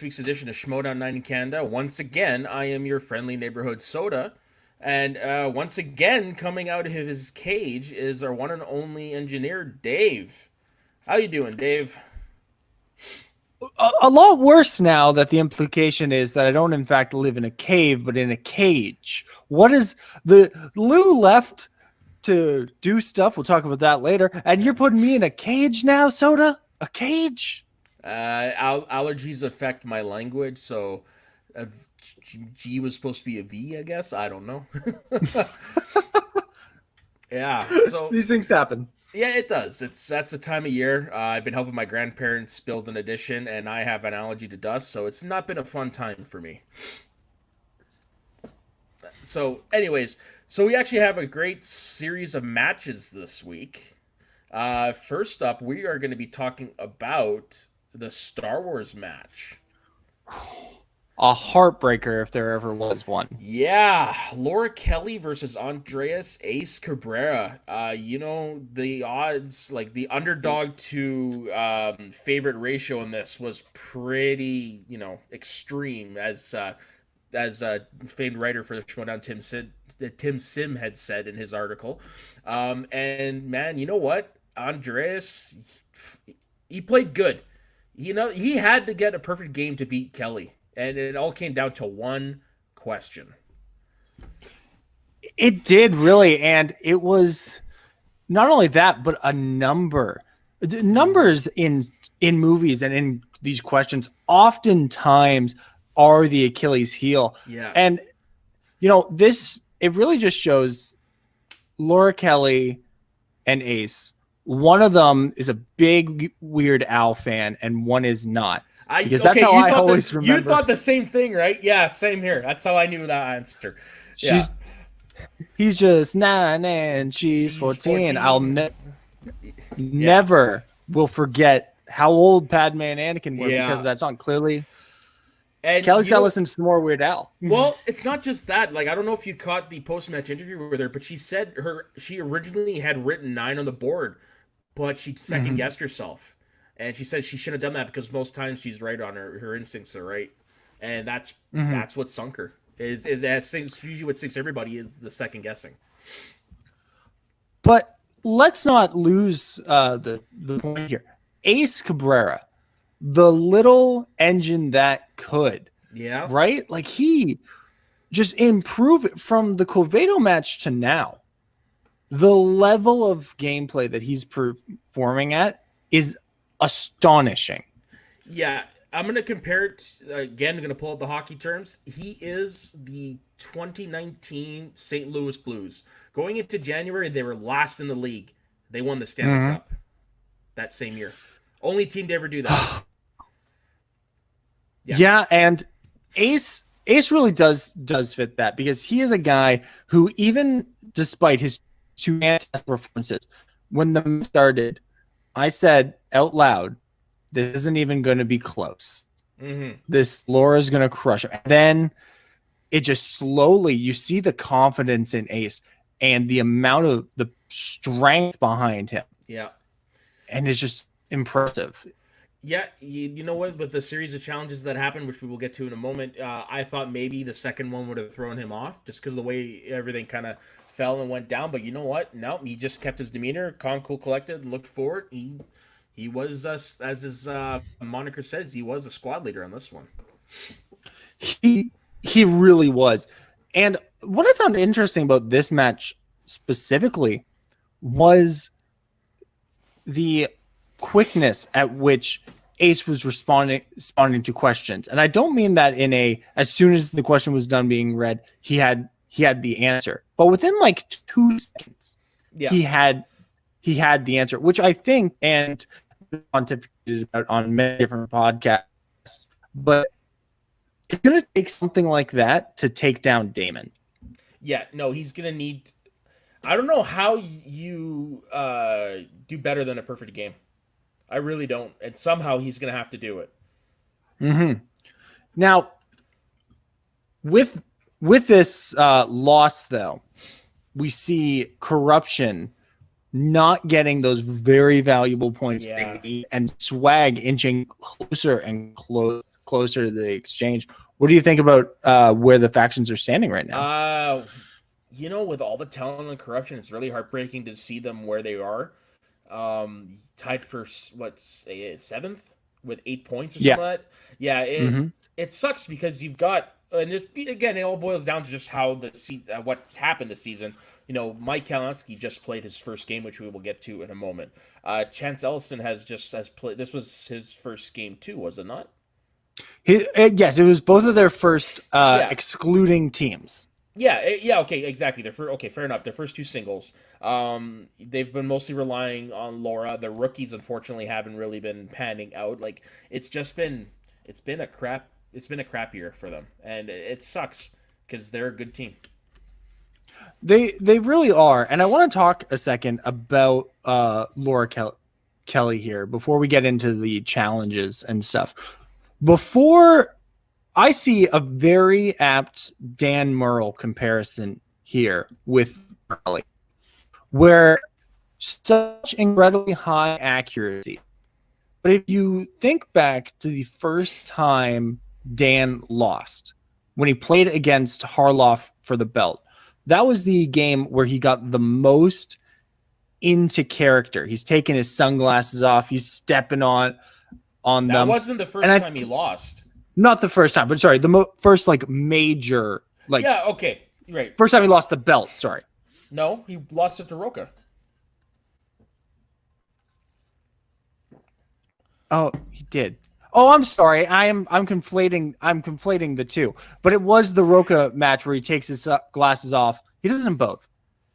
week's edition of Schmoedown 9 in Canada. Once again, I am your friendly neighborhood soda. And once again, coming out of his cage is our one and only engineer, Dave. How you doing, Dave? A lot worse now that the implication is that I don't, in fact, live in a cave, but in a cage. What is the Lou left to do stuff? We'll talk about that later. And you're putting me in a cage now, Soda? A cage? Allergies affect my language, so G was supposed to be a V, I guess. I don't know. Yeah, so These things happen. yeah, it does. That's the time of year. I've been helping my grandparents build an addition, and I have an allergy to dust, so it's not been a fun time for me. So, anyways, so we actually have a great series of matches this week. First up, we are going to be talking about the Star Wars match. A heartbreaker if there ever was one. Yeah, Laura Kelly versus Andreas Ace Cabrera. The odds, like the underdog to favorite ratio in this was pretty, extreme, as famed writer for the Schmoedown Tim Sim had said in his article. And man, you know what? Andreas, he played good. He had to get a perfect game to beat Kelly. And it all came down to one question. It did really, and it was not only that, but a number. The numbers in movies and in these questions oftentimes are the Achilles heel. Yeah. And it really just shows Laura Kelly and Ace. One of them is a big Weird Al fan, and one is not. Because that's how I always remember. You thought the same thing, right? Yeah, same here. That's how I knew that answer. Yeah. He's just 9 and she's 14. I'll never will forget how old Padme and Anakin were because of that song. Clearly, and Kelly's got to listen to some more Weird Al. Well, it's not just that. Like, I don't know if you caught the post-match interview with her, but she said she originally had written 9 on the board, but she second-guessed herself. And she said she shouldn't have done that because most times she's right on her instincts are right, and that's what sunk her. Is usually what sinks everybody is the second guessing. But let's not lose the point here. Ace Cabrera, the little engine that could, right? Like he just improved it from the Coveto match to now. The level of gameplay that he's performing at is astonishing. Yeah, I'm going to compare it again. I'm going to pull up the hockey terms. He is the 2019 St. Louis Blues. Going into January, they were last in the league. They won the Stanley Cup that same year. Only team to ever do that. Yeah, and Ace really does fit that because he is a guy who, even despite his two fantastic performances, when the match started, I said out loud, this isn't even going to be close. This Laura's going to crush her. And then it just slowly, you see the confidence in Ace and the amount of the strength behind him. Yeah. And it's just impressive. Yeah, you know what? With the series of challenges that happened, which we will get to in a moment, I thought maybe the second one would have thrown him off just because of the way everything kind of fell and went down. But you know what? No, he just kept his demeanor, calm, cool, collected, and looked forward. He was, as his moniker says, he was a squad leader on this one. He really was. And what I found interesting about this match specifically was the quickness at which Ace was responding to questions. And I don't mean that as soon as the question was done being read, he had the answer. But within like 2 seconds, he had the answer, which I think, and pontificated about on many different podcasts, but it's going to take something like that to take down Damon. Yeah, no, he's going to need... I don't know how you do better than a perfect game. I really don't. And somehow he's going to have to do it. Now, with this loss, though, we see corruption not getting those very valuable points they need, and Swag inching closer and closer to the exchange. What do you think about where the factions are standing right now? With all the talent and corruption, it's really heartbreaking to see them where they are. Tied for what's seventh with 8 points or Yeah. something like that. Yeah, Mm-hmm. it sucks because you've got, and just again, it all boils down to just how the season, what happened this season. Mike Kalinowski just played his first game, which we will get to in a moment. Chance Ellison has played. This was his first game too, was it not? Yes, it was both of their first Yeah. excluding teams. Yeah, okay, exactly. Okay, fair enough. Their first two singles. They've been mostly relying on Laura. The rookies, unfortunately, haven't really been panning out. Like it's been a crap year for them, and it sucks because they're a good team. They really are, and I want to talk a second about Laura Kelly here before we get into the challenges and stuff. Before I see a very apt Dan Murrell comparison here with Kelly, where such incredibly high accuracy. But if you think back to the first time Dan lost, when he played against Harloff for the belt, that was the game where he got the most into character. He's taking his sunglasses off. He's stepping on them. That wasn't the first time he lost. Not the first time, but sorry, the first major Yeah, okay, right. First time he lost the belt. Sorry. No, he lost it to Roca. Oh, he did. Oh, I'm sorry. I'm conflating the two. But it was the Roca match where he takes his glasses off. He does them both.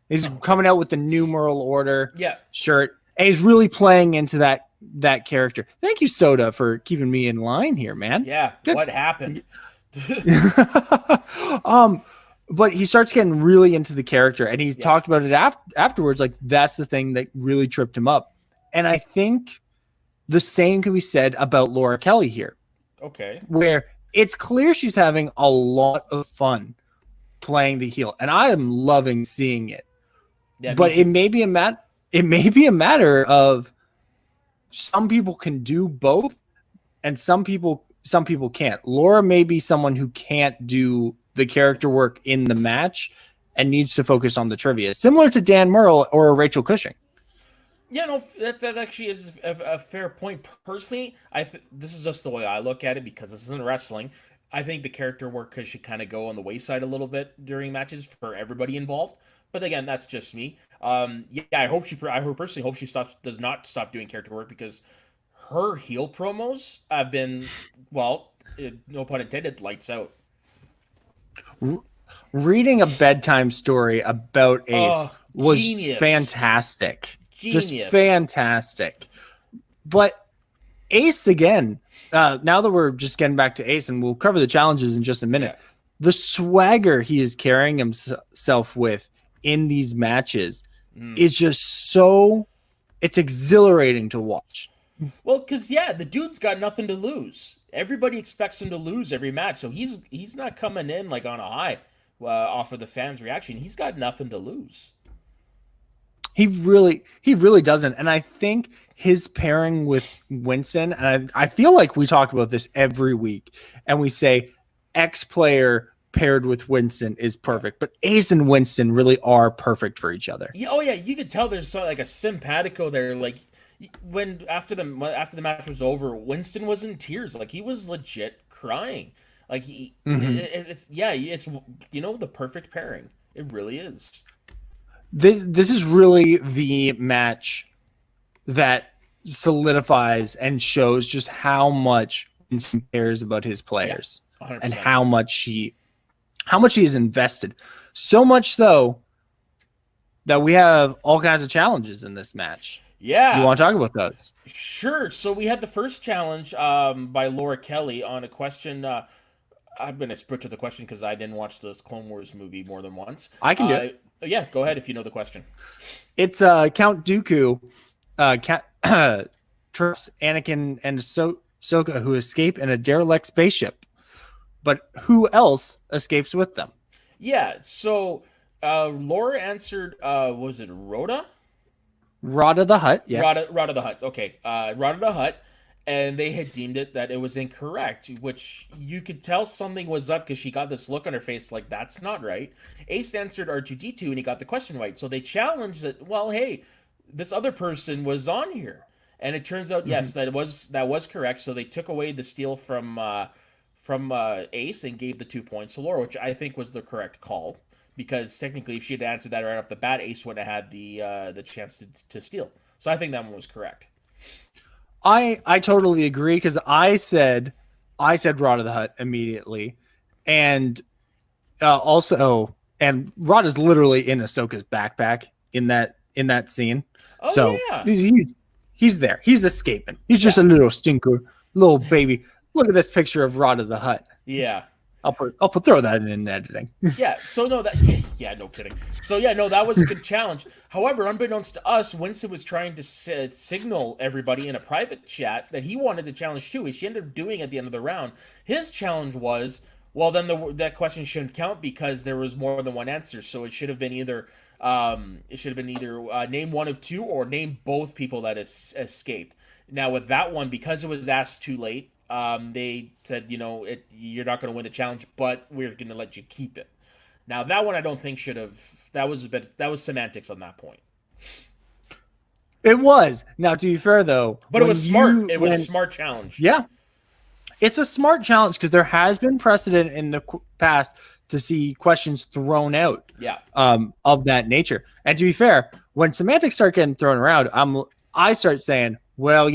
He's coming out with the New World Order shirt, and he's really playing into that character. Thank you, Soda, for keeping me in line here, man. Yeah. Good. What happened? But he starts getting really into the character, and he talked about it afterwards. Like that's the thing that really tripped him up. And I think the same can be said about Laura Kelly here. Okay. Where it's clear she's having a lot of fun playing the heel, and I am loving seeing it. Yeah, but it may be a matter of some people can do both, and some people can't. Laura may be someone who can't do the character work in the match and needs to focus on the trivia, similar to Dan Murrell or Rachel Cushing. Yeah, no, that actually is a fair point. Personally, this is just the way I look at it because this isn't wrestling. I think the character work should kind of go on the wayside a little bit during matches for everybody involved. But again, that's just me. I personally hope she does not stop doing character work because her heel promos have been, well, no pun intended, lights out. Reading a bedtime story about Ace was fantastic. Genius. Just fantastic. But Ace again, now that we're just getting back to Ace, and we'll cover the challenges in just a minute, the swagger he is carrying himself with in these matches is just it's exhilarating to watch. Well, because the dude's got nothing to lose. Everybody expects him to lose every match, so he's not coming in like on a high off of the fans' reaction. He's got nothing to lose. He really doesn't. And I think his pairing with Winston, and I feel like we talk about this every week, and we say X player paired with Winston is perfect, but Ace and Winston really are perfect for each other. Yeah, you could tell there's like a simpatico there. Like when after the match was over, Winston was in tears. Like he was legit crying. Like it's the perfect pairing. It really is. This is really the match that solidifies and shows just how much Winston cares about his players and how much he is invested. So much so that we have all kinds of challenges in this match. Yeah. You want to talk about those? Sure. So we had the first challenge by Laura Kelly on a question. I'm going to butcher the question because I didn't watch this Clone Wars movie more than once. I can do it. Yeah, go ahead if you know the question. It's Count Dooku, traps Anakin and Ahsoka, who escape in a derelict spaceship. But who else escapes with them? Yeah, so Laura answered, was it Rhoda? Rhoda the Hutt, yes. Rhoda the Hutt, okay. Rhoda the Hutt. and they had deemed it that it was incorrect, which you could tell something was up because she got this look on her face like, that's not right. Ace answered R2D2 and he got the question right. So they challenged it. Well, hey, this other person was on here. And it turns out, yes, that was correct. So they took away the steal from Ace and gave the 2 points to Laura, which I think was the correct call. Because technically, if she had answered that right off the bat, Ace wouldn't have had the chance to steal. So I think that one was correct. I totally agree, because I said Rod of the Hut immediately, and also, and Rod is literally in Ahsoka's backpack in that scene. Oh, so yeah. he's there. He's escaping. He's just a little stinker, little baby. Look at this picture of Rod of the Hut. Yeah. I'll throw that in editing. Yeah, so no, no kidding. So yeah, no, that was a good challenge. However, unbeknownst to us, Winston was trying to signal everybody in a private chat that he wanted the challenge too, which he ended up doing at the end of the round. His challenge was, well, then that question shouldn't count because there was more than one answer, so it should have been either name one of two or name both people that escaped. Now with that one, because it was asked too late, they said, you're not going to win the challenge, but we're going to let you keep it. Now that one I don't think should have. That was semantics on that point. It was. Now, to be fair though, but it was smart. It was a smart challenge. Yeah, it's a smart challenge because there has been precedent in the past to see questions thrown out. Yeah. Of that nature. And to be fair, when semantics start getting thrown around, I start saying, well,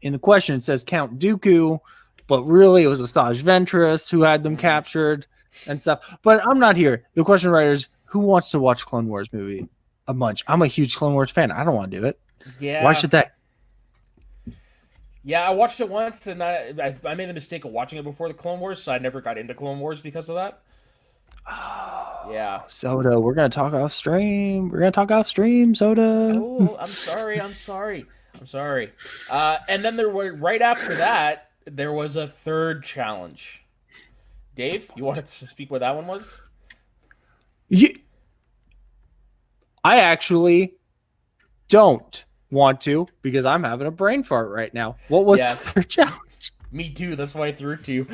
in the question it says Count Dooku, but really it was Asajj Ventress who had them captured and stuff. But I'm not here. The question writers, who wants to watch Clone Wars movie a bunch? I'm a huge Clone Wars fan. I don't want to do it. Yeah. Why should they? Yeah, I watched it once, and I made the mistake of watching it before the Clone Wars, so I never got into Clone Wars because of that. Oh, yeah. Soda, we're gonna talk off stream. Soda. Oh, I'm sorry. And then right after that, there was a third challenge. Dave, you wanted to speak what that one was? I actually don't want to because I'm having a brain fart right now. What was the third challenge? Me too. That's why I threw it to you.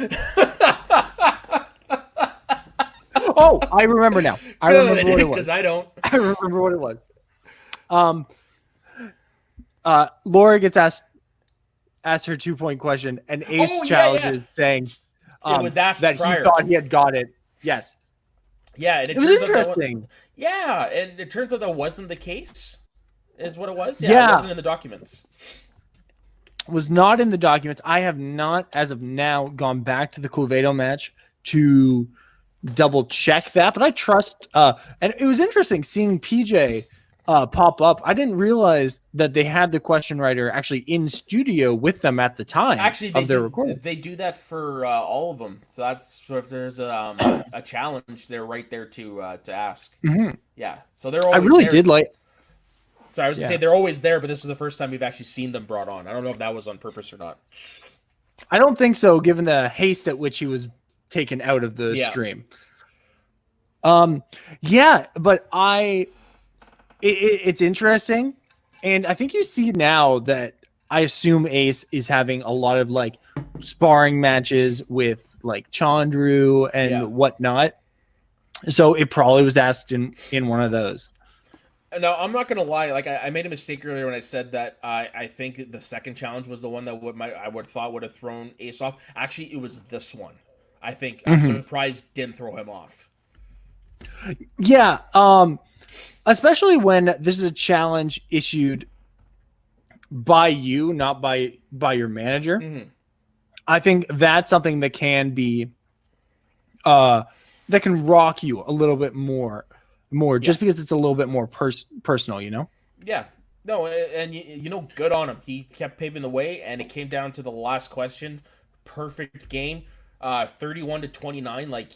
Oh, I remember now. I remember what it was. Because I don't. I remember what it was. Laura gets asked her 2-point question, and Ace challenges saying it was asked that prior. He thought he had got it. Yes. Yeah, and it was interesting. And it turns out that wasn't the case. Is what it was. Yeah, it wasn't in the documents. Was not in the documents. I have not, as of now, gone back to the Cluedo match to double check that, but I trust. And it was interesting seeing PJ pop up. I didn't realize that they had the question writer actually in studio with them at the time. Actually, of their recording. They do that for all of them. So if there's a challenge, they're right there to ask. Mm-hmm. Yeah. So they're always. I really did like. So I was gonna say they're always there, but this is the first time we've actually seen them brought on. I don't know if that was on purpose or not. I don't think so, given the haste at which he was taken out of the stream. But it's interesting, and I think you see now that I assume Ace is having a lot of like sparring matches with like Chandru and whatnot. So it probably was asked in one of those. No, I'm not gonna lie. Like I made a mistake earlier when I said that I think the second challenge was the one that I would have thrown Ace off. Actually, it was this one. I think I'm surprised didn't throw him off. Yeah, especially when this is a challenge issued by you, not by your manager. Mm-hmm. I think that's something that can be that can rock you a little bit more just because it's a little bit more personal, Yeah. No, and good on him. He kept paving the way, and it came down to the last question. Perfect game, 31-29. Like,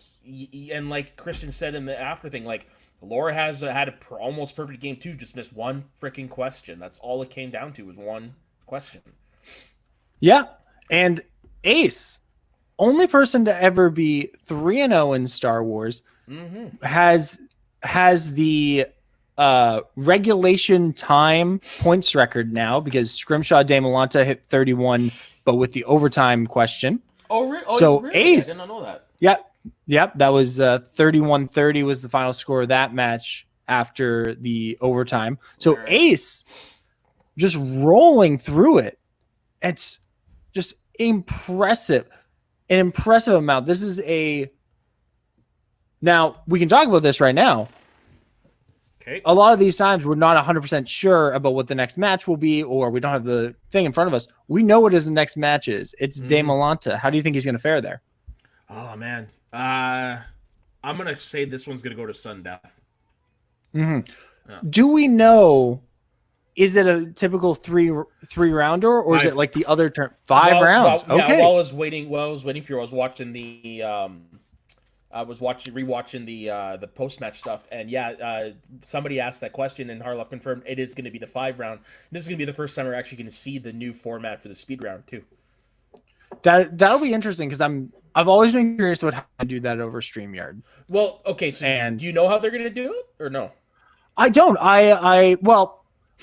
and like Christian said in the after thing, like Laura has had a almost perfect game too. Just missed one freaking question. That's all it came down to was one question. Yeah, and Ace, only person to ever be 3-0 in Star Wars, has the regulation time points record now because Scrimshaw de Malanta hit 31, but with the overtime question. So really? Ace, I did not know that. Yep. That was 31-30 was the final score of that match after the overtime. So Right. Ace just rolling through it. It's just impressive. An impressive amount. This is now we can talk about this right now. Okay. A lot of these times we're not 100% sure about what the next match will be, or we don't have the thing in front of us. We know what his next match is. It's De Malanta. How do you think he's going to fare there? Oh man, I'm gonna say this one's gonna go to sudden death. Mm-hmm. Yeah. Do we know? Is it a typical three rounder, or is it like the other term? Five rounds. Yeah. Okay. While I was waiting for you, I was watching the rewatching the post match stuff, and somebody asked that question, and Harloff confirmed it is going to be the 5 round. This is going to be the first time we're actually going to see the new format for the speed round too. That'll be interesting because I've always been curious about how to do that over StreamYard. Well, okay, so do you know how they're going to do it or no? I don't.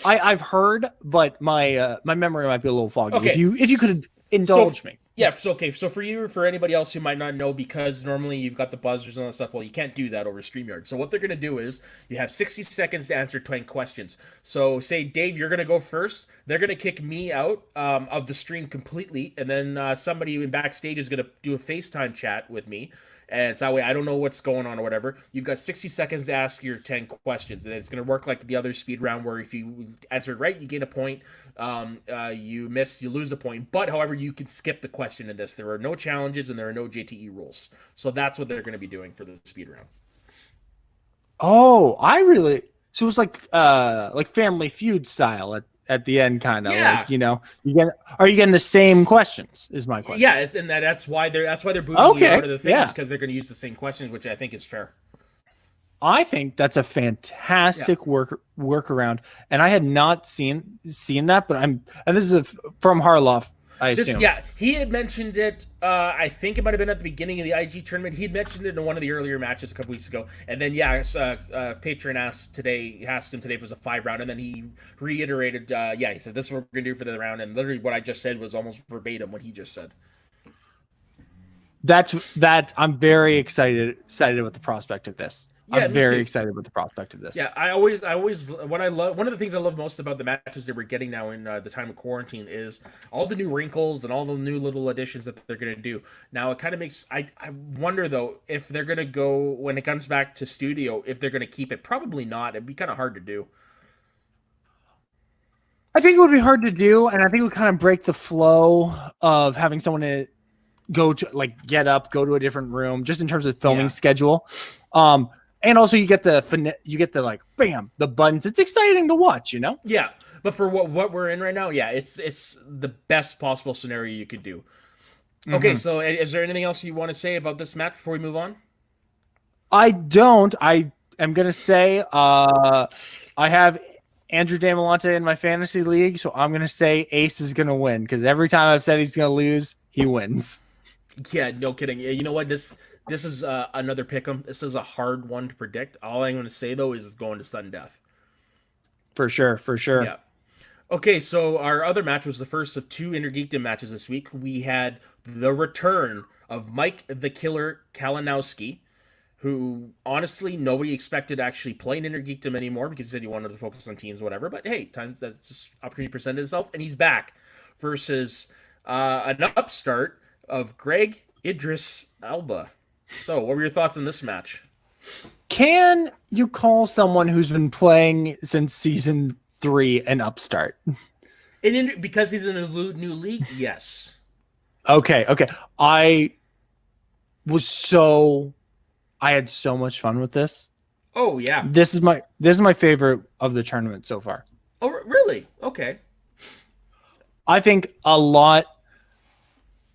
I've heard, but my memory might be a little foggy. Okay. If you could indulge me. Yeah, so for anybody else who might not know, because normally you've got the buzzers and all that stuff, well, you can't do that over StreamYard. So what they're going to do is you have 60 seconds to answer 20 questions. So say, Dave, you're going to go first. They're going to kick me out of the stream completely, and then somebody in backstage is going to do a FaceTime chat with me. And so that way I don't know what's going on or whatever. You've got 60 seconds to ask your 10 questions. And it's going to work like the other speed round where if you answered right, you gain a point. You miss, you lose a point. But, however, you can skip the question in this. There are no challenges and there are no JTE rules. So that's what they're going to be doing for the speed round. Oh, so it's like Family Feud style at the end, kind of. Yeah. Like, are you getting the same questions? Is my question. Yeah, and that's why they're booting you out of the things, because they're going to use the same questions, which I think is fair. I think that's a fantastic workaround, and I had not seen that, but and this is from Harloff. I assume. He had mentioned it. I think it might have been at the beginning of the IG tournament. He'd mentioned it in one of the earlier matches a couple weeks ago. And then, Patron asked him today if it was a 5 round. And then he reiterated, he said, this is what we're going to do for the round. And literally what I just said was almost verbatim what he just said. I'm very excited with the prospect of this. Yeah, I'm very excited with the prospect of this. Yeah, I always one of the things I love most about the matches that we're getting now in the time of quarantine is all the new wrinkles and all the new little additions that they're going to do. Now it kind of makes I wonder though if they're going to go when it comes back to studio, if they're going to keep it. Probably not. It'd be kind of hard to do. I think it would be hard to do, and I think it would kind of break the flow of having someone to go to get up, go to a different room, just in terms of filming schedule. And also you get the bam, the buttons. It's exciting to watch, Yeah, but for what we're in right now, it's the best possible scenario you could do. Mm-hmm. Okay, so is there anything else you want to say about this match before we move on? I don't. I am gonna say I have Andrew De Malanta in my fantasy league, so I'm gonna say Ace is gonna win because every time I've said he's gonna lose, he wins. Yeah, no kidding. You know what? This is another pick'em. This is a hard one to predict. All I'm going to say, though, is it's going to sudden death. For sure. Yeah. Okay, so our other match was the first of 2 Intergeekdom matches this week. We had the return of Mike the Killer Kalinowski, who, honestly, nobody expected to actually play in Intergeekdom anymore because he said he wanted to focus on teams, whatever. But, hey, that's just opportunity presented itself, and he's back versus an upstart of Greg Idris Alba. So, what were your thoughts on this match? Can you call someone who's been playing since season 3 an upstart? Because he's in a new league, yes. Okay. I had so much fun with this. Oh yeah. This is my favorite of the tournament so far. Oh really? Okay. I think a lot.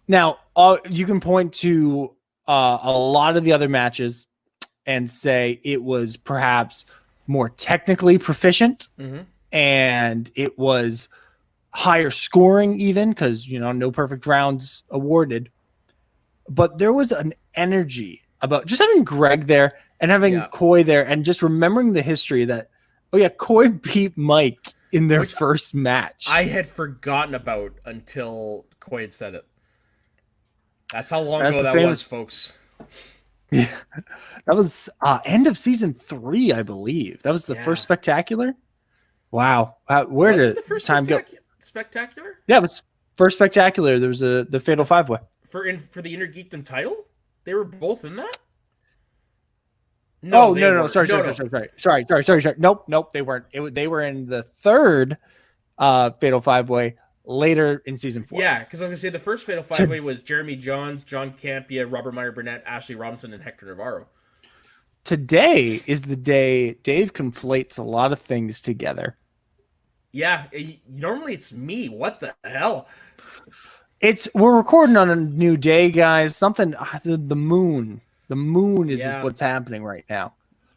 Now, you can point to a lot of the other matches and say it was perhaps more technically proficient, and it was higher scoring even because, no perfect rounds awarded. But there was an energy about just having Greg there and having Coy there and just remembering the history that Oh yeah, Coy beat Mike in their which first match. I had forgotten about until Coy had said it. That's how long That's ago the that was, famous. folks. Yeah, that was end of season 3, I believe. That was the first Yeah. spectacular. Wow, where Was it did the first time go? spectacular? Yeah, it was first spectacular. There was the fatal five way. For the Inner Geekdom title? They were both in that? No, Oh they no, no, weren't. sorry, No, sorry, no. sorry. Nope, they weren't. They were in the third fatal five way later in season 4. Yeah, because I was gonna say the first Fatal Five Way was Jeremy Johns, John Campia, Robert Meyer Burnett, Ashley Robinson, and Hector Navarro. Today is the day Dave conflates a lot of things together. Yeah, normally it's me. What the hell? We're recording on a new day, guys. Something the moon. The moon is Yeah. what's happening right now.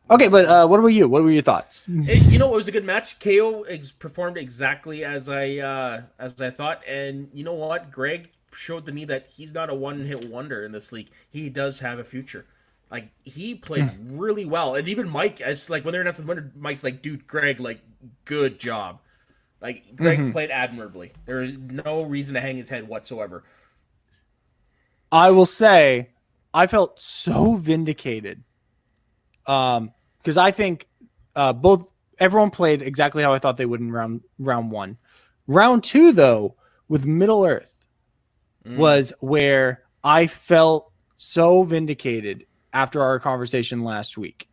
Okay, but what about you? What were your thoughts? You know, it was a good match. KO performed exactly as I thought, and you know what? Greg showed to me that he's not a one-hit wonder in this league. He does have a future. Like he played really well, and even Mike, as like when they're announcing the winner, Mike's like, "Dude, Greg, like, good job." Like Greg played admirably. There is no reason to hang his head whatsoever. I will say, I felt so vindicated. Because I think both everyone played exactly how I thought they would in round 1. Round 2, though, with Middle Earth, was where I felt so vindicated after our conversation last week.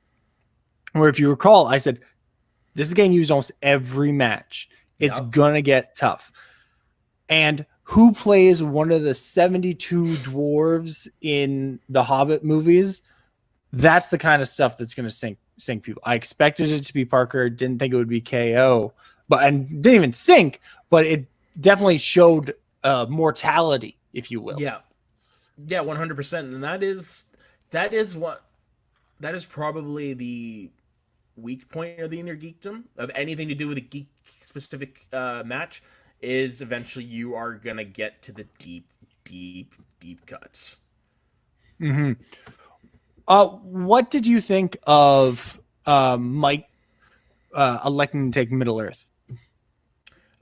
Where, if you recall, I said, this is getting used almost every match. It's going to get tough. And who plays one of the 72 dwarves in the Hobbit movies? That's the kind of stuff that's going to sink people. I expected it to be Parker. Didn't think it would be KO, and didn't even sink, but it definitely showed mortality, if you will. Yeah, 100%. And that is probably the weak point of the Inner Geekdom of anything to do with a geek specific match is eventually you are gonna get to the deep cuts. Mm-hmm. What did you think of Mike electing to take Middle Earth?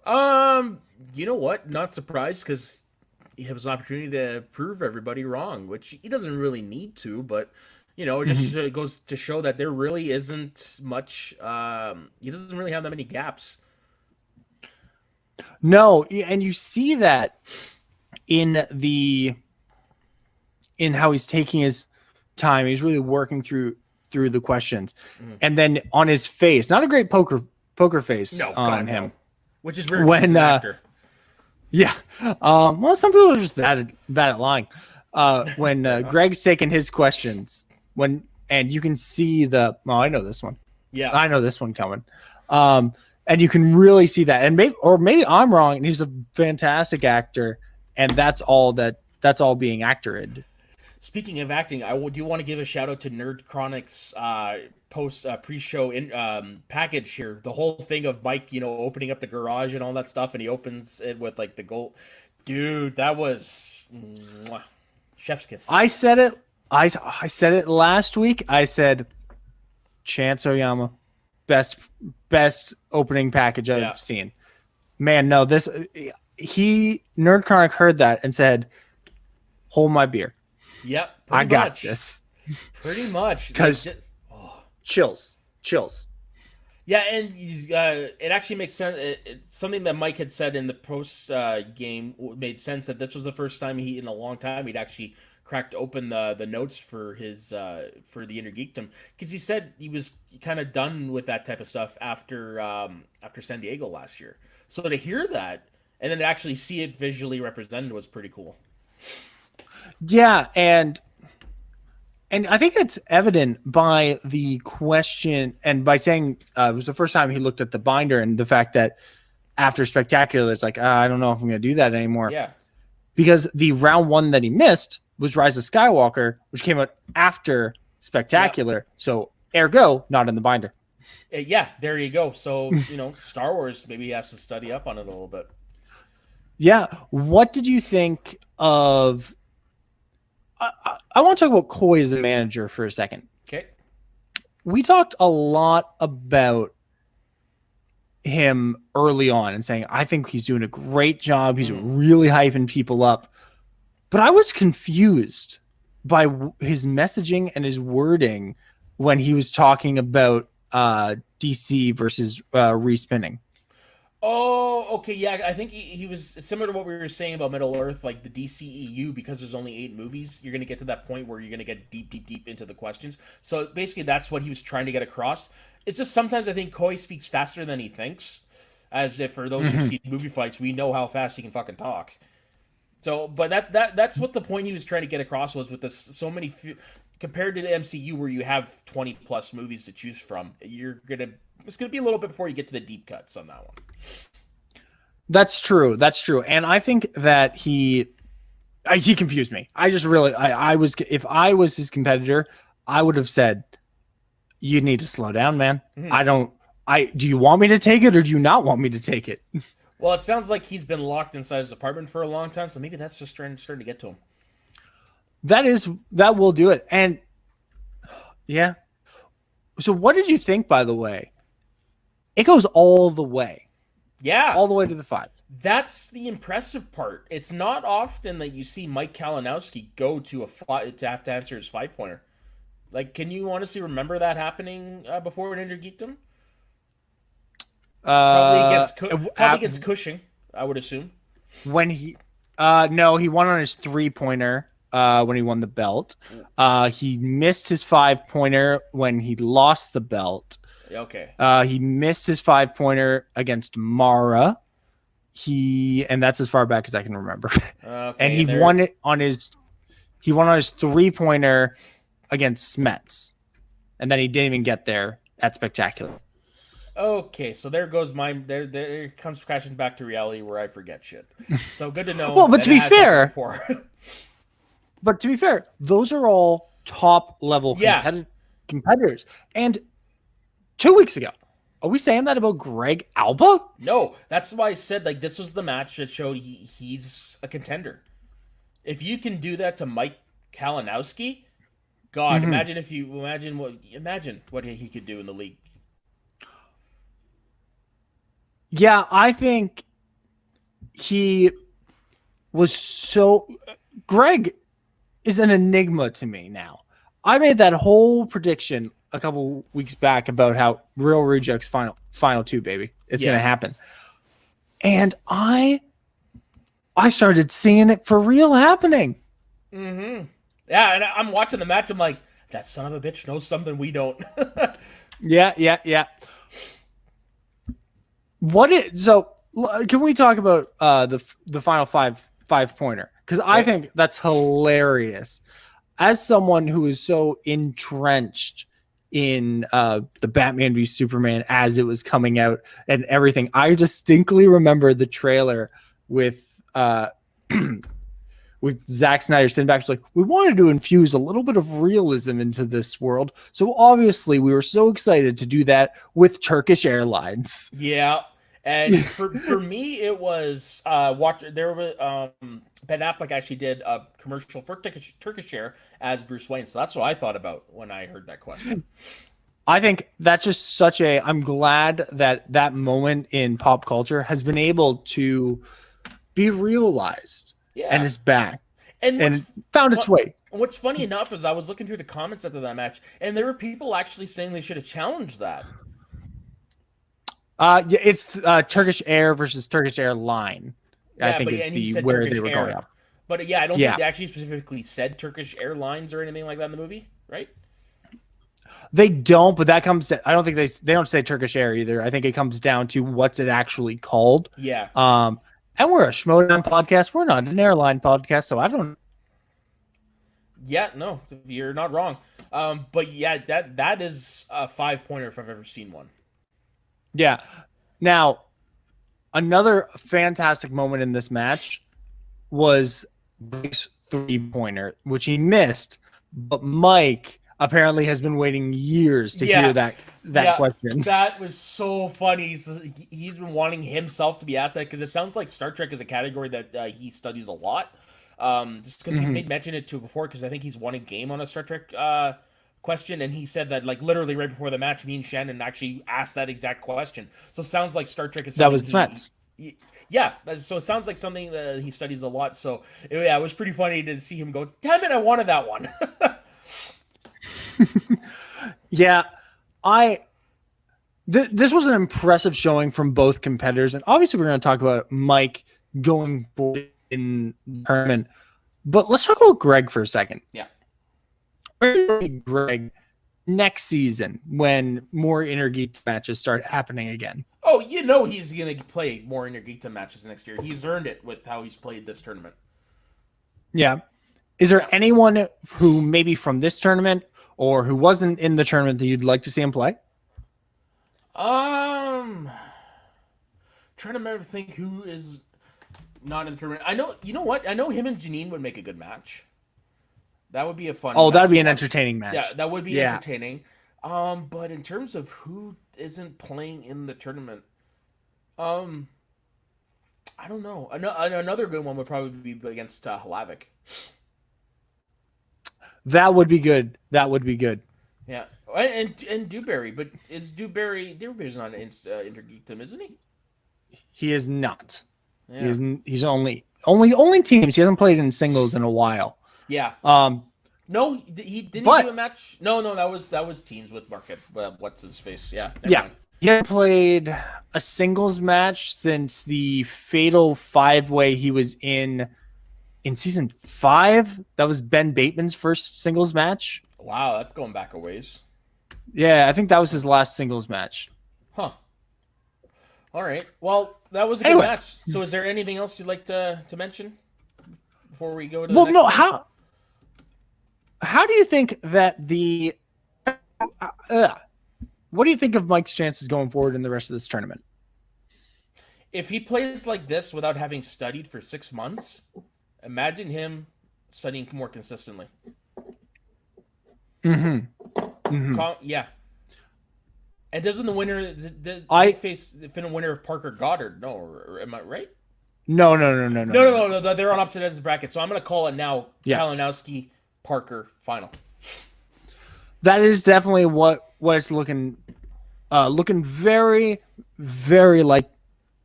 You know what? Not surprised because he has an opportunity to prove everybody wrong, which he doesn't really need to, but you know, it just goes to show that there really isn't much. He doesn't really have that many gaps. No, and you see that in how he's taking his time. He's really working through the questions, and then on his face, not a great poker face on him, which is weird when he's an actor. Yeah, well, some people are just bad at lying. When Greg's taking his questions, and you can see I know this one. Yeah, I know this one coming. And you can really see that. And maybe I'm wrong, and he's a fantastic actor, and that's all being acted. Speaking of acting, I do want to give a shout out to Nerd Chronic's pre-show package here. The whole thing of Mike, opening up the garage and all that stuff, and he opens it with like the gold. Dude, that was chef's kiss. I said it. I said it last week. I said, Chance Oyama, best opening package I've seen. Man, no, Nerd Chronic heard that and said, hold my beer. Yep, I got this. Pretty much. Because chills. Yeah, and it actually makes sense. Something that Mike had said in the post game made sense that this was the first time in a long time he'd actually cracked open the notes for his for the Inner Geekdom, because he said he was kind of done with that type of stuff after San Diego last year. So to hear that and then to actually see it visually represented was pretty cool. Yeah, and I think that's evident by the question and by saying it was the first time he looked at the binder, and the fact that after Spectacular, it's like, I don't know if I'm going to do that anymore. Yeah. Because the round 1 that he missed was Rise of Skywalker, which came out after Spectacular. Yeah. So, ergo, not in the binder. Yeah, there you go. So, Star Wars, maybe he has to study up on it a little bit. Yeah. What did you think of... I want to talk about Coy as a manager for a second. Okay. We talked a lot about him early on and saying, I think he's doing a great job. He's Mhm. really hyping people up. But I was confused by his messaging and his wording when he was talking about DC versus respinning. Oh, okay, yeah. I think he was similar to what we were saying about Middle Earth, like the DCEU, because there's only 8 movies. You're gonna get to that point where you're gonna get deep, deep, deep into the questions. So basically, that's what he was trying to get across. It's just sometimes I think Koi speaks faster than he thinks. As if for those who Mm-hmm. see movie fights, we know how fast he can fucking talk. So, but that's what the point he was trying to get across was with this so many compared to the MCU where you have 20 plus movies to choose from. It's gonna be a little bit before you get to the deep cuts on that one. That's true. That's true. And I think that he confused me. I just really I was if I was his competitor, I would have said, you need to slow down, man. Mhm. I don't I do you want me to take it or do you not want me to take it? Well, it sounds like he's been locked inside his apartment for a long time, so maybe that's just starting to get to him. That will do it. And yeah. So what did you think, by the way? It goes Yeah, all the way to the 5. that's the impressive part. It's not often that you see Mike Kalinowski go to to have to answer his 5 pointer. Like, can you honestly remember that happening before in Intergeekdom? Probably Uh, probably against Cushing, I would assume. when he no, he won on his 3-pointer when he won the belt. He missed his 5-pointer when he lost the belt. Okay. He missed his 5-pointer against Mara. And that's as far back as I can remember. Okay. And he won it on his 3-pointer against Smets. And then he didn't even get there at Spectacular. Okay, so there goes there comes crashing back to reality where I forget shit. So good to know. Well, but that to it be has happened fair, before. those are all top level Yeah. competitors. And 2 weeks ago, are we saying that about Greg Alba? No, that's why I said like this was the match that showed he's a contender. If you can do that to Mike Kalinowski, God, Mm-hmm. imagine what he could do in the league. Yeah, I think he was so. Greg is an enigma to me now. I made that whole prediction a couple weeks back about how Real Rejects final 2, baby. It's gonna happen. And I started seeing it for real happening. Mm-hmm. Yeah, and I'm watching the match. I'm like, that son of a bitch knows something we don't. Yeah. So can we talk about the final 5-pointer? Because I think that's hilarious. As someone who is so entrenched in the Batman v Superman as it was coming out and everything, I distinctly remember the trailer with with Zack Snyder sitting back, like, we wanted to infuse a little bit of realism into this world, so obviously we were so excited to do that with Turkish Airlines. Yeah, and for me, it was there was Ben Affleck actually did a commercial for Turkish Air as Bruce Wayne, so that's what I thought about when I heard that question. I think that's just I'm glad that moment in pop culture has been able to be realized and is back and found its way. What's funny enough is I was looking through the comments after that match, and there were people actually saying they should have challenged that. Yeah, it's Turkish Air versus Turkish Airline. Yeah, I think is where Turkish they were Air. going up. But yeah, I don't think they actually specifically said Turkish Airlines or anything like that in the movie, right? They don't, but that comes. I don't think they don't say Turkish Air either. I think it comes down to what's it actually called. Yeah. And we're a Schmoedown podcast. We're not an airline podcast, so I don't. Yeah, no, you're not wrong. But yeah, that is a 5-pointer if I've ever seen one. Yeah. Now, another fantastic moment in this match was Mike's 3-pointer, which he missed, but Mike apparently has been waiting years to hear that question. That was so funny. He's been wanting himself to be asked that because it sounds like Star Trek is a category that he studies a lot. Just because he's made mention it to before, because I think he's won a game on a Star Trek question, and he said that like literally right before the match, me and Shannon actually asked that exact question. So it sounds like Star Trek is That something was Smets. yeah. So it sounds like something that he studies a lot. So yeah, it was pretty funny to see him go, "Damn it, I wanted that one." Yeah, this was an impressive showing from both competitors, and obviously we're going to talk about Mike going forward in the tournament. But let's talk about Greg for a second. Yeah. Where do you see Greg next season when more Intergeek matches start happening again? Oh, you know he's going to play more Intergeekdom matches next year. He's earned it with how he's played this tournament. Yeah. Is there anyone who maybe from this tournament or who wasn't in the tournament that you'd like to see him play? Trying to remember, think who is not in the tournament. I know, you know what? I know him and Janine would make a good match. That would be a fun. Oh, that'd be an match. entertaining match. Yeah, that would be entertaining. But in terms of who isn't playing in the tournament, I don't know. Another good one would probably be against Hlavik. That would be good. That would be good. Yeah, and Dewberry, but is Dewberry's not in Intergeekdom, isn't he? He is not. Yeah. He's only teams. He hasn't played in singles in a while. Yeah. No, he didn't do a match. No, that was teams with Market. What's his face? Yeah. Yeah. He hadn't played a singles match since the Fatal 5-Way he was in season 5. That was Ben Bateman's first singles match. Wow, that's going back a ways. Yeah, I think that was his last singles match. Huh. All right. Well, that was a good match. So is there anything else you'd like to mention before we go to the next one? How do you think that what do you think of Mike's chances going forward in the rest of this tournament? If he plays like this without having studied for 6 months, imagine him studying more consistently. Yeah. And doesn't the winner face the winner of Parker Goddard? No, or am I right? No. They're on opposite ends of the bracket. So I'm going to call it now. Yeah. Kalinowski, Parker, final. That is definitely what it's looking very, very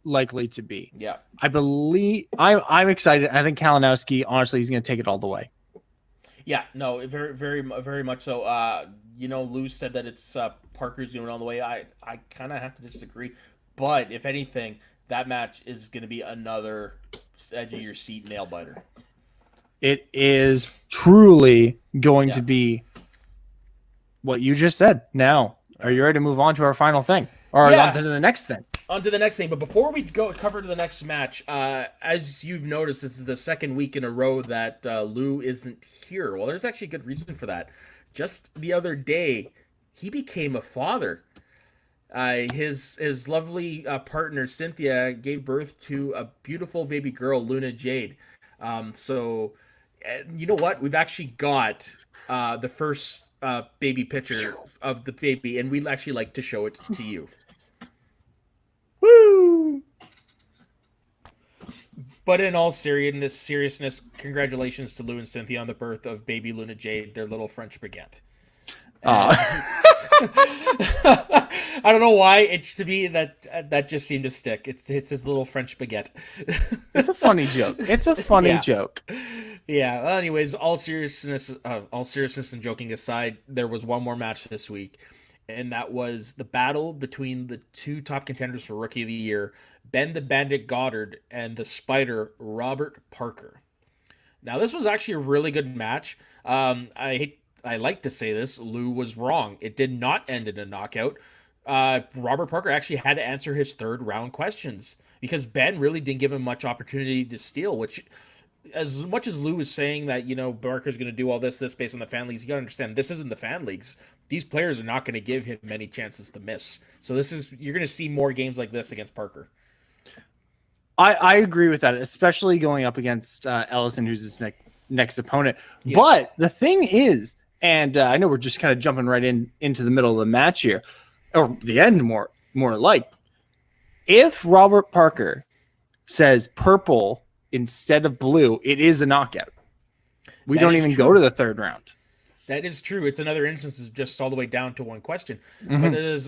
likely to be. Yeah. I believe I'm excited. I think Kalinowski, honestly, he's going to take it all the way. Yeah, no, very, very, very much so. Lou said that it's Parker's doing all the way. I kind of have to disagree, but if anything, that match is going to be another edge of your seat nail biter. It is truly going to be what you just said. Now, are you ready to move on to our final thing, or on to the next thing? On to the next thing, but before we go cover to the next match, as you've noticed, this is the second week in a row that Lou isn't here. Well, there's actually a good reason for that. Just the other day, he became a father. His lovely partner Cynthia gave birth to a beautiful baby girl, Luna Jade. So, you know what? We've actually got the first baby picture of the baby, and we'd actually like to show it to you. Woo! But in all seriousness, congratulations to Lou and Cynthia on the birth of baby Luna Jade, their little French baguette. I don't know why. To me, that just seemed to stick. It's his little French baguette. It's a funny joke. It's a funny joke. Yeah. Well, anyways, all seriousness and joking aside, there was one more match this week, and that was the battle between the two top contenders for Rookie of the Year, Ben the Bandit Goddard and the Spider Robert Parker. Now, this was actually a really good match. I like to say this, Lou was wrong. It did not end in a knockout. Robert Parker actually had to answer his third round questions because Ben really didn't give him much opportunity to steal, which, as much as Lou is saying that, Parker's going to do all this based on the fan leagues, you got to understand, this isn't the fan leagues. These players are not going to give him many chances to miss. So you're going to see more games like this against Parker. I agree with that, especially going up against Ellison, who's his next opponent. Yeah. But the thing is, and I know we're just kind of jumping right into the middle of the match here, or the end more like. If Robert Parker says purple instead of blue, it is a knockout. We don't even go to the third round. That is true. It's another instance of just all the way down to one question. But Mhm. it is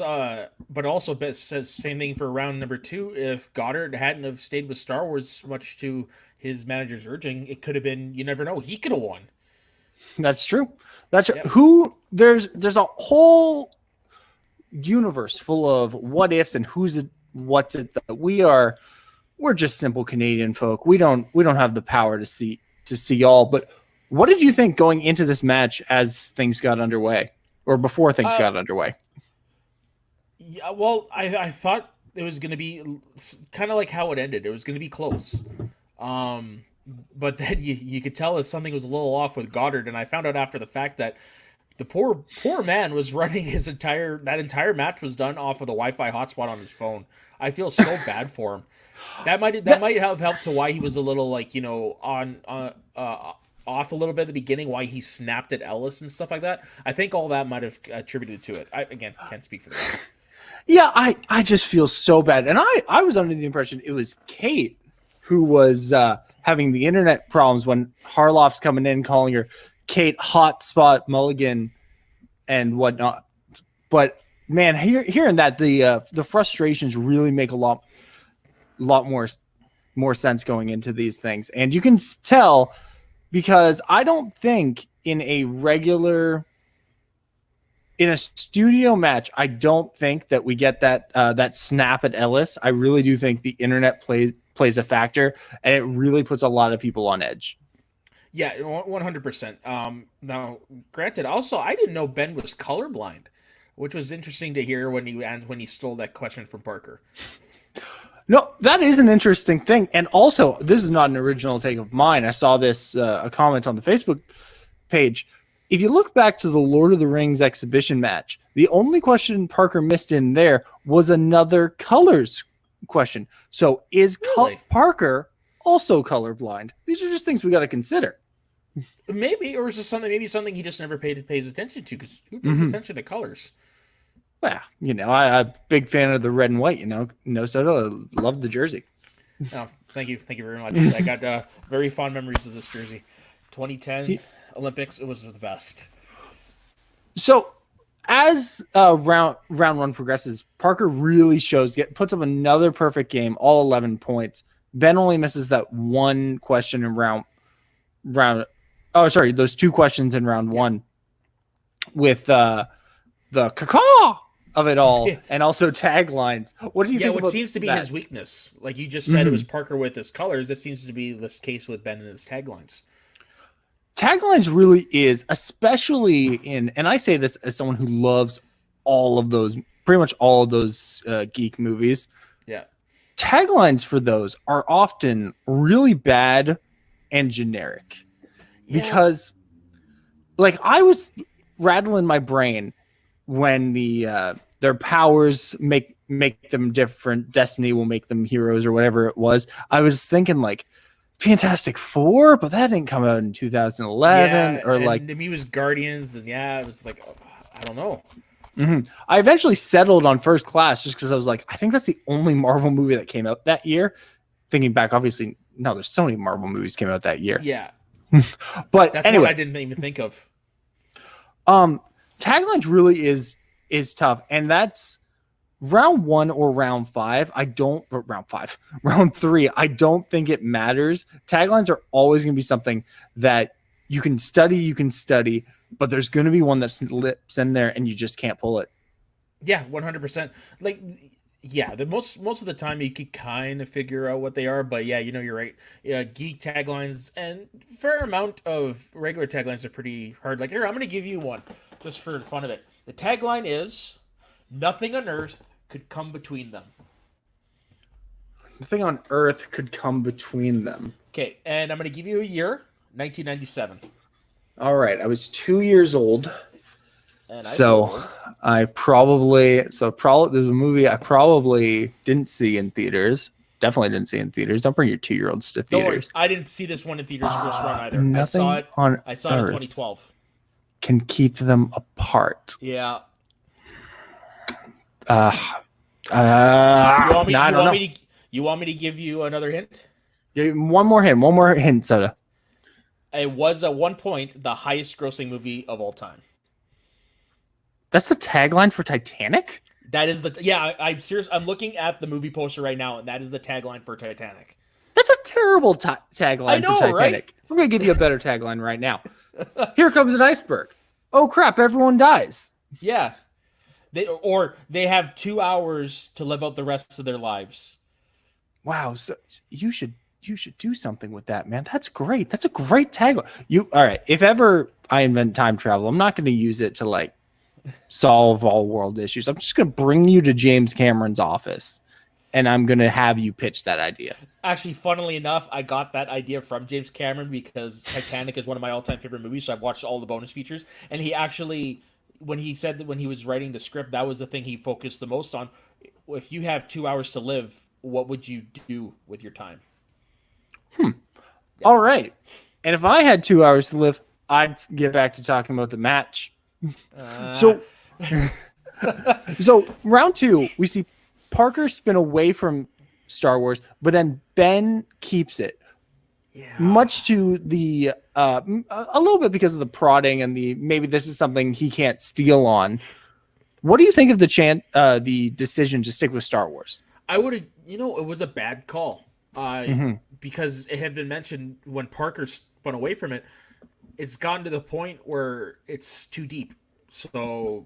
but also says same thing for round number 2. If Goddard hadn't have stayed with Star Wars much to his manager's urging, it could have been, you never know, he could have won. That's true. That's Yep. who there's a whole universe full of what ifs and who's it, what's it that we're just simple Canadian folk. We don't have the power to see all. But what did you think going into this match as things got underway, or before things got underway? Yeah, well, I thought it was going to be kind of like how it ended. It was going to be close. Um, but then you could tell that something was a little off with Goddard, and I found out after the fact that the poor man was running that entire match was done off of the Wi-Fi hotspot on his phone. I feel so bad for him. That might have helped to why he was a little like, on off a little bit at the beginning, why he snapped at Ellis and stuff like that. I think all that might have attributed to it. I again can't speak for that. Yeah, I just feel so bad. And I was under the impression it was Kate who was having the internet problems when Harloff's coming in calling her Kate Hotspot Mulligan and whatnot. But man, hearing that, the frustrations really make a lot more sense going into these things. And you can tell because I don't think in a studio match, I don't think that we get that snap at Ellis. I really do think the internet plays a factor, and it really puts a lot of people on edge. Yeah, 100%. Now, granted, also I didn't know Ben was colorblind, which was interesting to hear when he stole that question from Parker. No, that is an interesting thing. And also, this is not an original take of mine. I saw this a comment on the Facebook page. If you look back to the Lord of the Rings exhibition match, the only question Parker missed in there was another colors question. So is Really? Parker also colorblind? These are just things we got to consider. Maybe, or is this something he just never pays attention to? Because who pays attention to colors? Well, I'm a big fan of the red and white. Minnesota, love the jersey. Oh, thank you very much. I got very fond memories of this jersey. 2010 Olympics, it was the best. So, as round one progresses, Parker really puts up another perfect game, all 11 points. Ben only misses that one question in those two questions in round one with the cacaw of it all, and also taglines. What do you think? What seems to be his weakness, like you just said, it was Parker with his colors. This seems to be this case with Ben and his taglines. Taglines really is, especially and I say this as someone who loves pretty much all of those geek movies. Yeah. Taglines for those are often really bad and generic because like I was rattling my brain when their powers make them different. Destiny will make them heroes or whatever it was. I was thinking like Fantastic Four, but that didn't come out in 2011 or like he was Guardians, and it was like I don't know. Mm-hmm. I eventually settled on First Class just because I was like, I think that's the only Marvel movie that came out that year. Thinking back, obviously, no, there's so many Marvel movies came out that year. Yeah, but that's anyway, what I didn't even think of. Taglines really is tough, and that's round 1 or round 5. Round 3. I don't think it matters. Taglines are always going to be something that you can study, but there's going to be one that slips in there, and you just can't pull it. Yeah, 100%. Like, yeah, the most of the time you could kind of figure out what they are, but yeah, you're right. Geek taglines and fair amount of regular taglines are pretty hard. Like, here, I'm going to give you one just for the fun of it. The tagline is, "Nothing on earth could come between them." Nothing on earth could come between them. Okay, and I'm going to give you a year, 1997. All right, I was 2 years old. And there's a movie I probably didn't see in theaters. Definitely didn't see in theaters. Don't bring your 2-year-olds to theaters. I didn't see this one in theaters first run either. I saw it in 2012. Can keep them apart. Yeah. You want me to give you another hint? One more hint, Soda. It was at one point the highest grossing movie of all time. That's the tagline for Titanic? That is I'm serious. I'm looking at the movie poster right now, and that is the tagline for Titanic. That's a terrible tagline for Titanic. Right? I'm going to give you a better tagline right now. Here comes an iceberg. Oh, crap. Everyone dies. Yeah. They have 2 hours to live out the rest of their lives. Wow. So you should do something with that, man. That's great. That's a great tagline. All right. If ever I invent time travel, I'm not going to use it to like solve all world issues. I'm just going to bring you to James Cameron's office and I'm going to have you pitch that idea. Actually, funnily enough, I got that idea from James Cameron because Titanic is one of my all-time favorite movies, so I've watched all the bonus features. And he actually, when he said that when he was writing the script, that was the thing he focused the most on. If you have 2 hours to live, what would you do with your time? Yeah. All right. And if I had 2 hours to live, I'd get back to talking about the match. So round 2, we see Parker spin away from Star Wars, but then Ben keeps it. Yeah. Much to the a little bit because of the prodding and the maybe this is something he can't steal on. What do you think of the decision to stick with Star Wars? I would have, it was a bad call. Because it had been mentioned when Parker spun away from it, it's gotten to the point where it's too deep. So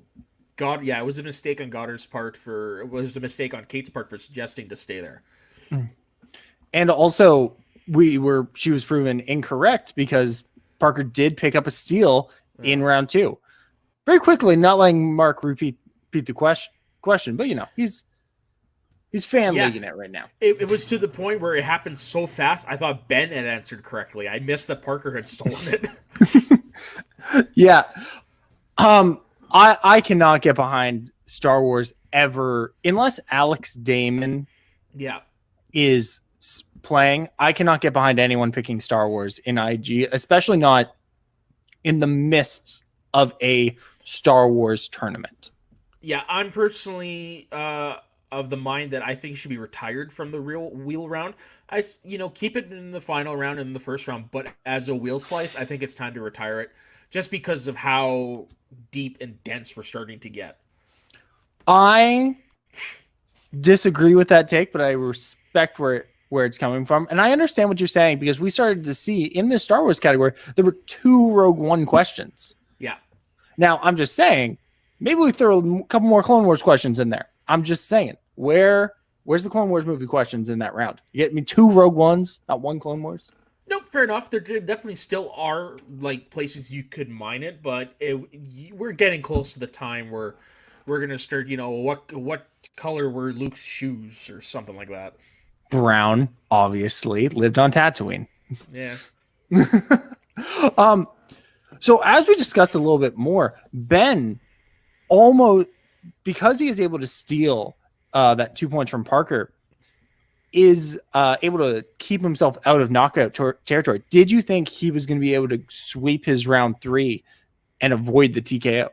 it was a mistake on Goddard's part it was a mistake on Kate's part for suggesting to stay there. And also she was proven incorrect because Parker did pick up a steal in round 2. Very quickly, not letting Mark repeat the question, but he's fan leaguing it right now. It was to the point where it happened so fast, I thought Ben had answered correctly. I missed that Parker had stolen it. Yeah. I cannot get behind Star Wars ever unless Alex Damon is playing. I cannot get behind anyone picking Star Wars in IG, especially not in the midst of a Star Wars tournament. Yeah, I'm personally of the mind that I think should be retired from the real wheel round. Keep it in the final round and in the first round, but as a wheel slice, I think it's time to retire it just because of how deep and dense we're starting to get. I disagree with that take, but I respect where it's coming from. And I understand what you're saying because we started to see in this Star Wars category, there were 2 Rogue One questions. Yeah. Now, I'm just saying, maybe we throw a couple more Clone Wars questions in there. I'm just saying, where's the Clone Wars movie questions in that round? You get me 2 Rogue Ones, not 1 Clone Wars? Nope, fair enough. There definitely still are like places you could mine it, but we're getting close to the time where we're gonna start. What color were Luke's shoes or something like that? Brown, obviously, lived on Tatooine. Yeah. So as we discussed a little bit more, Ben almost, because he is able to steal that 2 points from Parker, is able to keep himself out of knockout territory. Did you think he was going to be able to sweep his round 3 and avoid the TKO?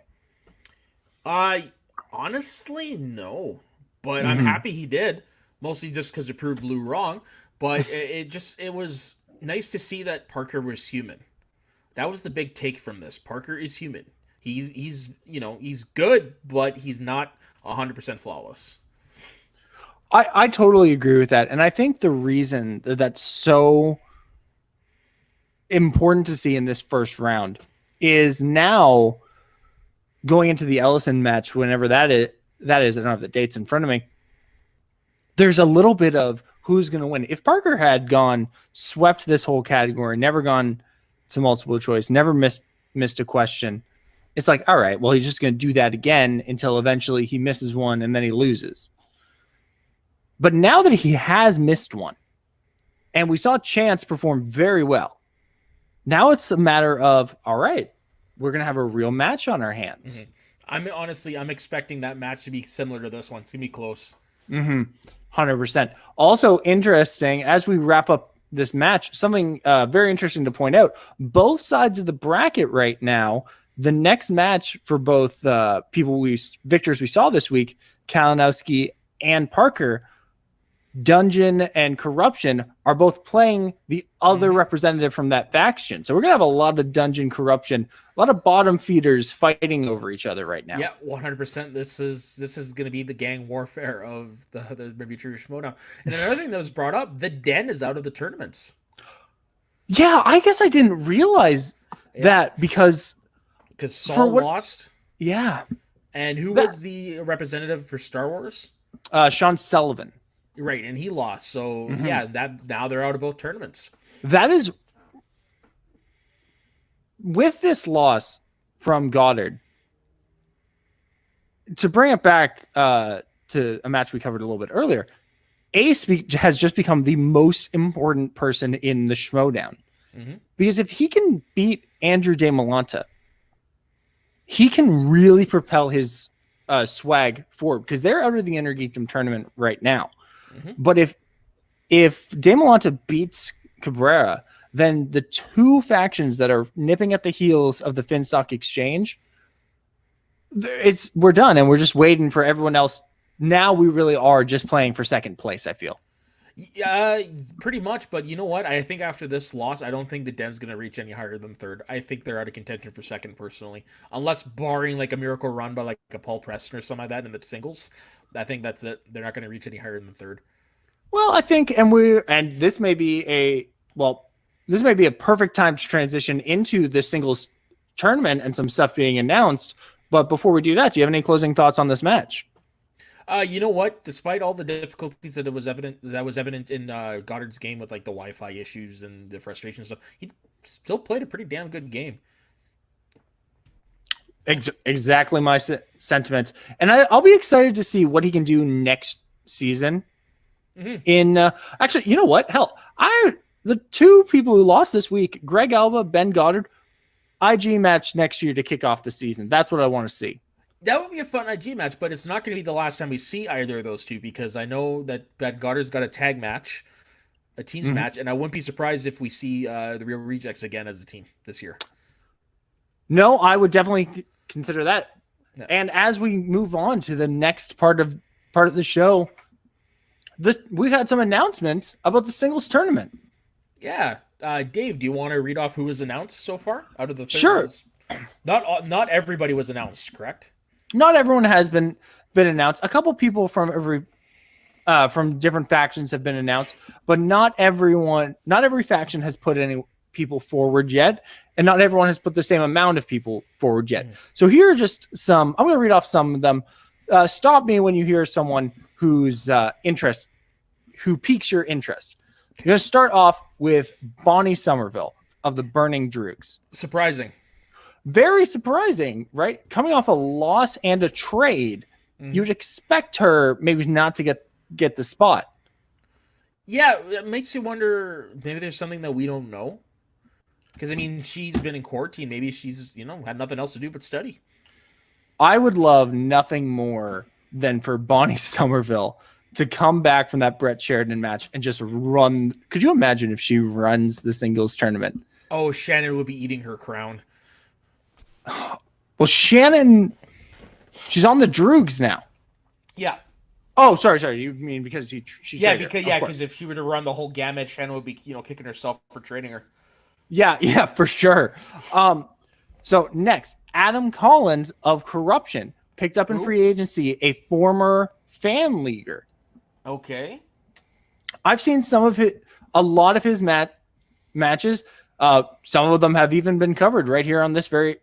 Honestly, no. But I'm happy he did, mostly just because it proved Lou wrong. But it was nice to see that Parker was human. That was the big take from this. Parker is human. He's good, but he's not 100% flawless. I totally agree with that. And I think the reason that's so important to see in this first round is now going into the Ellison match, whenever that is, I don't have the dates in front of me. There's a little bit of who's going to win. If Parker had swept this whole category, never gone to multiple choice, never missed a question, it's like, all right, well, he's just going to do that again until eventually he misses one and then he loses. But now that he has missed one, and we saw Chance perform very well, now it's a matter of, all right, we're going to have a real match on our hands. Mm-hmm. I'm expecting that match to be similar to this one. It's going to be close. 100%. Also interesting, as we wrap up this match, something very interesting to point out. Both sides of the bracket right now, the next match for both victors we saw this week, Kalinowski and Parker, Dungeon and Corruption are both playing the other representative from that faction. So we're going to have a lot of Dungeon Corruption, a lot of bottom feeders fighting over each other right now. Yeah, 100%. This is going to be the gang warfare of the maybe true Schmoedown. And another thing that was brought up, the Den is out of the tournaments. Yeah, I guess I didn't realize that because Saul lost. Yeah. And who was the representative for Star Wars? Sean Sullivan. Right, and he lost. So yeah, that now they're out of both tournaments. That is, with this loss from Goddard, to bring it back to a match we covered a little bit earlier, Ace has just become the most important person in the Schmoedown. Because if he can beat Andrew De Malanta, he can really propel his swag forward, because they're out of the Inner Geekdom tournament right now. But if De Malanta beats Cabrera, then the two factions that are nipping at the heels of the Finstock Exchange, we're done, and we're just waiting for everyone else. Now we really are just playing for second place, I feel. Yeah, pretty much. But you know what? I think after this loss, I don't think the Den's going to reach any higher than third. I think they're out of contention for second, personally. Unless barring like a miracle run by like a Paul Preston or something like that in the singles. I think that's it. They're not going to reach any higher than third. Well, I think, and this may be a perfect time to transition into the singles tournament and some stuff being announced. But before we do that, do you have any closing thoughts on this match? You know what? Despite all the difficulties that was evident in Goddard's game with like the Wi-Fi issues and the frustration and stuff, he still played a pretty damn good game. Exactly my sentiments, and I'll be excited to see what he can do next season. In actually, you know what? Hell, the two people who lost this week, Greg Alba, Ben Goddard, IG match next year to kick off the season. That's what I want to see. That would be a fun IG match, but it's not going to be the last time we see either of those two, because I know that Goddard's got a tag match, a teams match, and I wouldn't be surprised if we see the Real Rejects again as a team this year. No, I would definitely consider that. Yeah. And as we move on to the next part of the show, we've had some announcements about the singles tournament. Yeah. Dave, do you want to read off who was announced so far out of the third? Sure. Not everybody was announced, correct? Not everyone has been announced. A couple people from different factions have been announced, but not every faction has put any people forward yet, and not everyone has put the same amount of people forward yet. So here are just some. I'm going to read off some of them. Stop me when you hear someone whose interest, who piques your interest. You're going to start off with Bonnie Somerville of the Burning Droogs. Surprising. Very surprising, right? Coming off a loss and a trade, you'd expect her maybe not to get the spot. Yeah, it makes you wonder, maybe there's something that we don't know. Because, I mean, she's been in quarantine. Maybe she's, had nothing else to do but study. I would love nothing more than for Bonnie Somerville to come back from that Brett Sheridan match and just run. Could you imagine if she runs the singles tournament? Oh, Shannon would be eating her crown. Well, Shannon, she's on the Droogs now. Yeah. Oh, sorry. You mean because she because if she were to run the whole gamut, Shannon would be kicking herself for trading her. Yeah, for sure. So next, Adam Collins of Corruption picked up in free agency a former fan leaguer. Okay. I've seen a lot of his matches. Some of them have even been covered right here on this very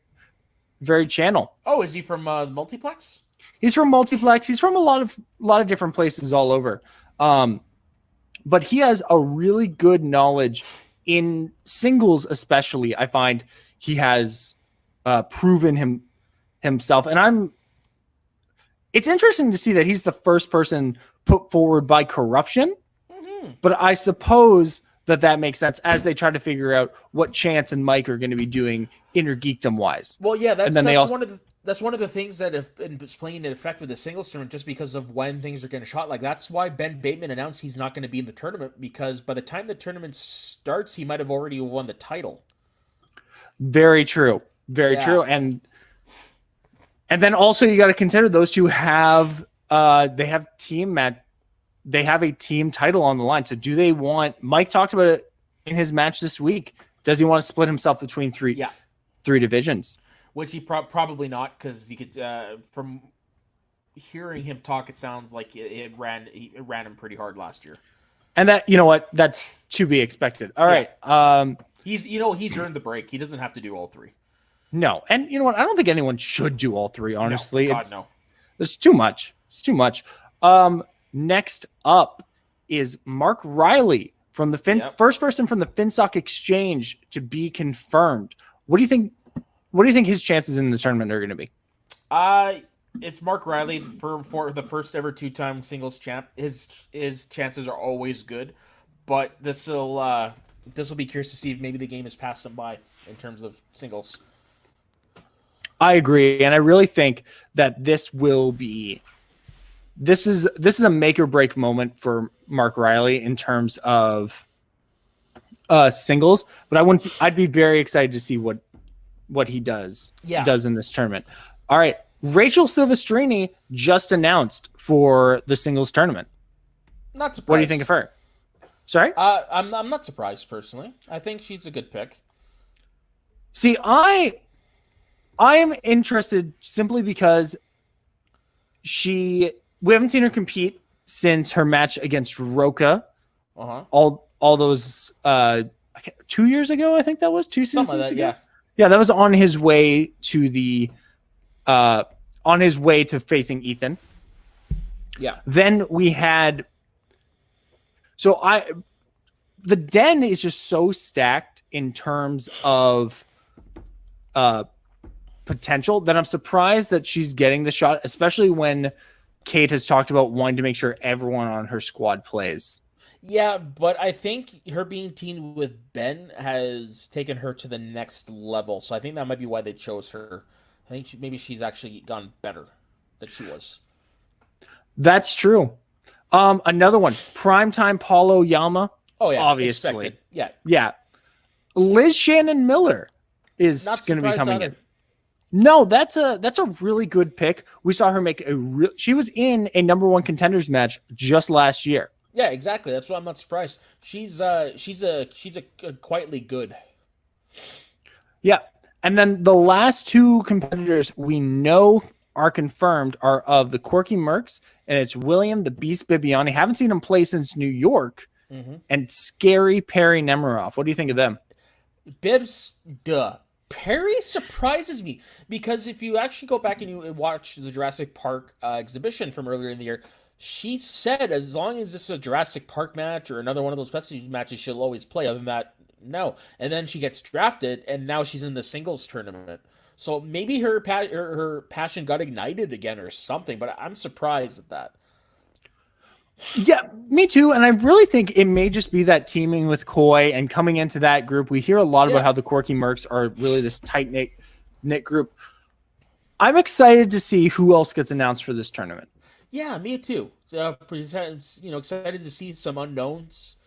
channel. Oh, is he from Multiplex? He's from Multiplex. He's from a lot of different places all over. But he has a really good knowledge in singles, especially. I find he has proven himself, and it's interesting to see that he's the first person put forward by Corruption. But I suppose that makes sense as they try to figure out what Chance and Mike are going to be doing Inner Geekdom wise. Well, yeah, that's one of the things that have been playing in effect with the singles tournament, just because of when things are getting shot. Like, that's why Ben Bateman announced he's not going to be in the tournament, because by the time the tournament starts, he might have already won the title. Very true. Very true. And then also you got to consider those two have team they have a team title on the line. So do they want? Mike talked about it in his match this week. Does he want to split himself between three divisions? Which he probably not, because he could. From hearing him talk, it sounds like it ran him pretty hard last year. And that, you know what, that's to be expected. All right. He's earned the break. He doesn't have to do all three. No, and you know what? I don't think anyone should do all three. Honestly, no. It's too much. It's too much. Next up is Mark Riley from the first person from the Finstock Exchange to be confirmed. What do you think? What do you think his chances in the tournament are going to be? It's Mark Riley for the first ever 2-time singles champ. His chances are always good, but this will be curious to see if maybe the game has passed him by in terms of singles. I agree, and I really think that this is a make or break moment for Mark Riley in terms of singles. But I'd be very excited to see what he does in this tournament. All right, Rachel Silvestrini just announced for the singles tournament. Not surprised. What do you think of her? Sorry? I'm not surprised personally. I think she's a good pick. See, I am interested simply because we haven't seen her compete since her match against Roca. All those 2 years ago, I think that was 2 seasons like that, ago. Yeah, that was on his way to facing Ethan. Yeah. Then we had the Den is just so stacked in terms of potential that I'm surprised that she's getting the shot, especially when Kate has talked about wanting to make sure everyone on her squad plays. Yeah, but I think her being teamed with Ben has taken her to the next level, so I think that might be why they chose her. I think maybe she's actually gone better than she was. That's true. Another one, Primetime Paulo Yama. Oh yeah, obviously. Expected. Yeah. Liz Shannon Miller is going to be coming in. No, that's a really good pick. We saw her make she was in a number one contenders match just last year. Yeah, exactly. That's why I'm not surprised. She's quietly good. Yeah. And then the last two competitors we know are confirmed are of the Quirky Mercs, and it's William the Beast Bibiani. Haven't seen him play since New York. And Scary Perry Nemiroff. What do you think of them? Bibbs, Perry surprises me because if you actually go back and you watch the Jurassic Park exhibition from earlier in the year, she said as long as this is a Jurassic Park match or another one of those specialty matches, she'll always play. Other than that, no. And then she gets drafted, and now she's in the singles tournament. So maybe her passion got ignited again or something, but I'm surprised at that. Yeah, me too. And I really think it may just be that teaming with Koi and coming into that group. We hear a lot about how the Quirky Mercs are really this tight-knit group. I'm excited to see who else gets announced for this tournament. Yeah, me too. Excited to see some unknowns,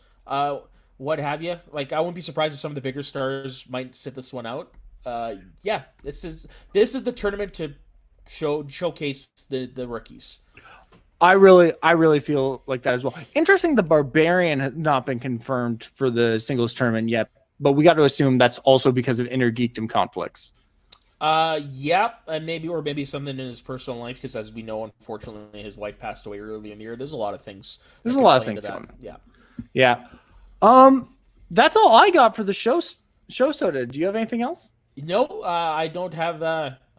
what have you. Like, I wouldn't be surprised if some of the bigger stars might sit this one out. This is the tournament to showcase the rookies. I really feel like that as well. Interesting, the Barbarian has not been confirmed for the singles tournament yet, but we got to assume that's also because of inner geekdom conflicts. And maybe something in his personal life, because as we know, unfortunately, his wife passed away early in the year. There's a lot of things. There's a lot of things going on. Yeah. That's all I got for the show soda. Do you have anything else? No, I don't have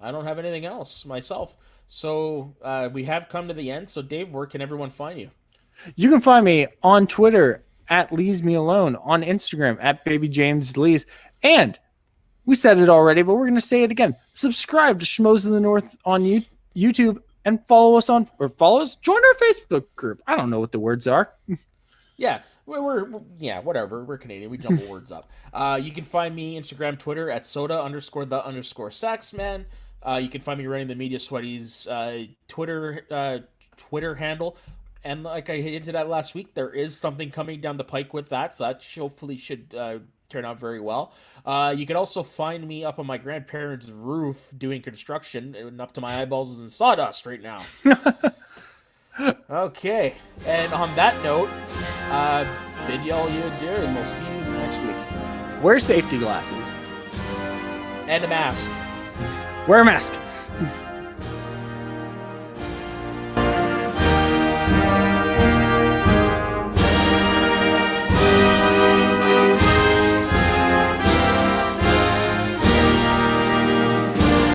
anything else myself. So we have come to the end. So Dave, where can everyone find you? You can find me on Twitter at Leaves Me Alone, on Instagram at Baby James Lees, and we said it already, but we're going to say it again. Subscribe to Schmoes in the North on YouTube and join our Facebook group. I don't know what the words are. Yeah, whatever. We're Canadian. We jumble words up. You can find me Instagram, Twitter at soda_the_saxman. You can find me running the Media Sweaties Twitter handle. And like I hinted at last week, there is something coming down the pike with that, so that hopefully should turn out very well. You can also find me up on my grandparents' roof doing construction and up to my eyeballs in sawdust right now. Okay, and on that note, bid y'all you adieu, and we'll see you next week. Wear safety glasses. And a mask. Wear a mask.